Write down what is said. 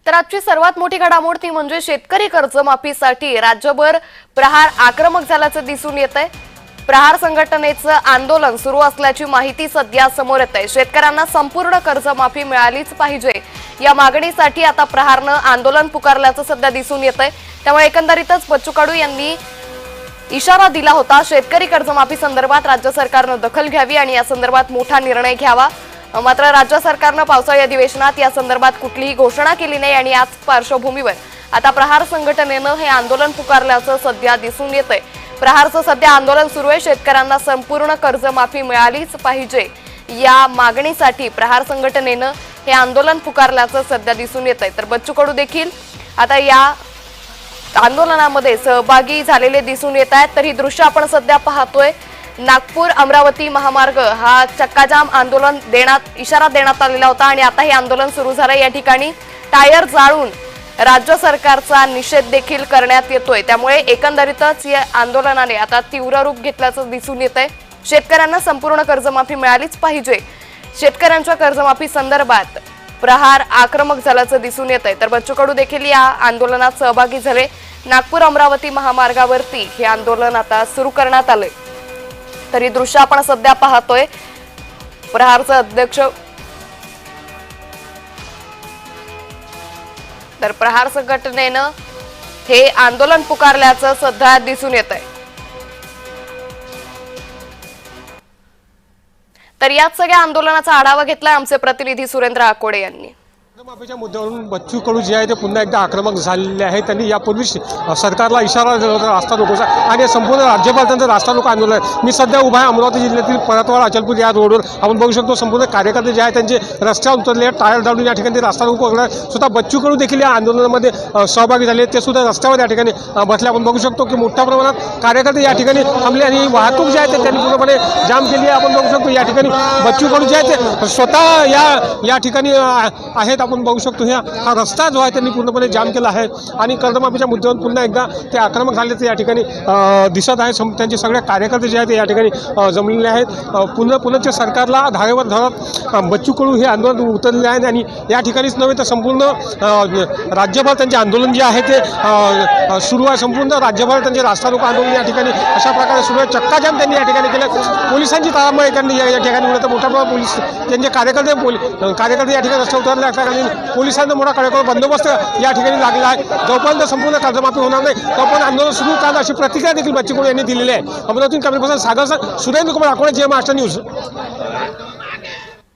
तर आजची सर्वात मोठी घडामोड ती म्हणजे शेतकरी कर्जमाफीसाठी राज्यभर प्रहार आक्रमक झाल्याचं दिसून येतंय। प्रहार संघटनेचं आंदोलन सुरू असल्याची माहिती सध्या समोर येते। शेतकऱ्यांना संपूर्ण कर्जमाफी मिळालीच पाहिजे या मागणीसाठी आता प्रहारनं आंदोलन पुकारल्याचं सध्या दिसून येतंय। त्यामुळे एकंदरीतच बच्चू कडू यांनी इशारा दिला होता, शेतकरी कर्जमाफी संदर्भात राज्य सरकारनं दखल घ्यावी आणि या संदर्भात मोठा निर्णय घ्यावा। मात्र राज्य सरकारनं पावसाळी अधिवेशनात या संदर्भात कुठलीही घोषणा केली नाही आणि याच पार्श्वभूमीवर आता प्रहार संघटनेनं हे आंदोलन पुकारल्याचं सध्या दिसून येतंय। प्रहारचं सध्या आंदोलन सुरू आहे। शेतकऱ्यांना संपूर्ण कर्जमाफी मिळालीच पाहिजे या मागणीसाठी प्रहार संघटनेनं हे आंदोलन पुकारल्याचं सध्या दिसून येतंय। तर बच्चू कडू देखील आता या आंदोलनामध्ये सहभागी झालेले दिसून येत आहेत। तर ही दृश्य आपण सध्या पाहतोय। नागपूर अमरावती महामार्ग हा चक्काजाम आंदोलन इशारा देण्यात आलेला होता आणि आता हे आंदोलन सुरू झालंय। या ठिकाणी टायर जाळून राज्य सरकारचा निषेध देखील करण्यात येतोय। त्यामुळे एकंदरीतच या आंदोलनाने आता तीव्र रूप घेतल्याचं दिसून येतंय। शेतकऱ्यांना संपूर्ण कर्जमाफी मिळालीच पाहिजे, शेतकऱ्यांच्या कर्जमाफी संदर्भात प्रहार आक्रमक झाल्याचं दिसून येतंय। तर बच्चू कडू देखील या आंदोलनात सहभागी झाले। नागपूर अमरावती महामार्गावरती हे आंदोलन आता सुरू करण्यात आलंय। तर ही दृश्य आपण सध्या पाहतोय। प्रहारचे अध्यक्ष तर प्रहार संघटनेनं हे आंदोलन पुकारल्याचं सध्या दिसून येतंय। तर याच सगळ्या आंदोलनाचा आढावा घेतलाय आमचे प्रतिनिधी सुरेंद्र आकोडे यांनी। कर्जमाफीच्या मुद्द्यावरून बच्चू कडू जे आहे ते पुन्हा एकदा आक्रमक झालेले आहे। त्यांनी यापूर्वी सरकारला इशारा दिला होता रास्ता रोकोचा आणि संपूर्ण राज्यभर त्यांचं रास्ता रोको आंदोलन आहे। मी सध्या उभा आहे अमरावती जिल्ह्यातील परतवाड अचलपूर या रोडवर। आपण बघू शकतो संपूर्ण कार्यकर्ते जे आहेत त्यांचे रस्त्यावर उतरले, टायर जाळून या ठिकाणी रास्ता रोको करणार। स्वतः बच्चू कडू देखील या आंदोलनामध्ये सहभागी झाले, ते सुद्धा रस्त्यावर या ठिकाणी बसले। आपण बघू शकतो की मोठ्या प्रमाणात कार्यकर्ते या ठिकाणी थांबले आणि वाहतूक जी आहे ते त्यांनी पूर्णपणे जाम केली आहे। आपण बघू शकतो या ठिकाणी बच्चू कडू जे आहे ते स्वतः या ठिकाणी आहेत। आपण बघू शकतो हा रस्ता जो आहे त्यांनी पूर्णपणे जाम केला आहे आणि कर्जमाफीच्या मुद्द्यावर पुन्हा एकदा ते आक्रमक झाल्याचं या ठिकाणी दिसत आहे। त्यांचे सगळे कार्यकर्ते जे आहेत ते या ठिकाणी जमलेले आहेत। पुन्हा सरकारला धारेवर धरत बच्चू कडू हे आंदोलन उतरलेले आहेत आणि या ठिकाणीच नव्हे तर संपूर्ण राज्यभर त्यांचे आंदोलन जे आहे ते सुरू आहे। संपूर्ण राज्यभर त्यांचे रास्ता रोको आंदोलन या ठिकाणी अशा प्रकारे सुरू आहे। चक्काजाम त्यांनी या ठिकाणी केलं। पोलिसांची तारांबळ या ठिकाणी मिळतं। मोठ्या प्रमाणात पोलीस त्यांचे कार्यकर्ते या ठिकाणी रस्ते उतरले असल्याने पोलिसांना मोठा कडेकोट बंदोबस्त या ठिकाणी लागला आहे। जोपर्यंत संपूर्ण कर्जमाफी होणार नाही तोपर्यंत आंदोलन सुरू करणार अशी प्रतिक्रिया देखील बच्चू कडू यांनी दिलेली आहे। अमरावती कॅमेरापर्सन सागर सुरेंद्र कुमार आकोडे, जय महाराष्ट्र न्यूज।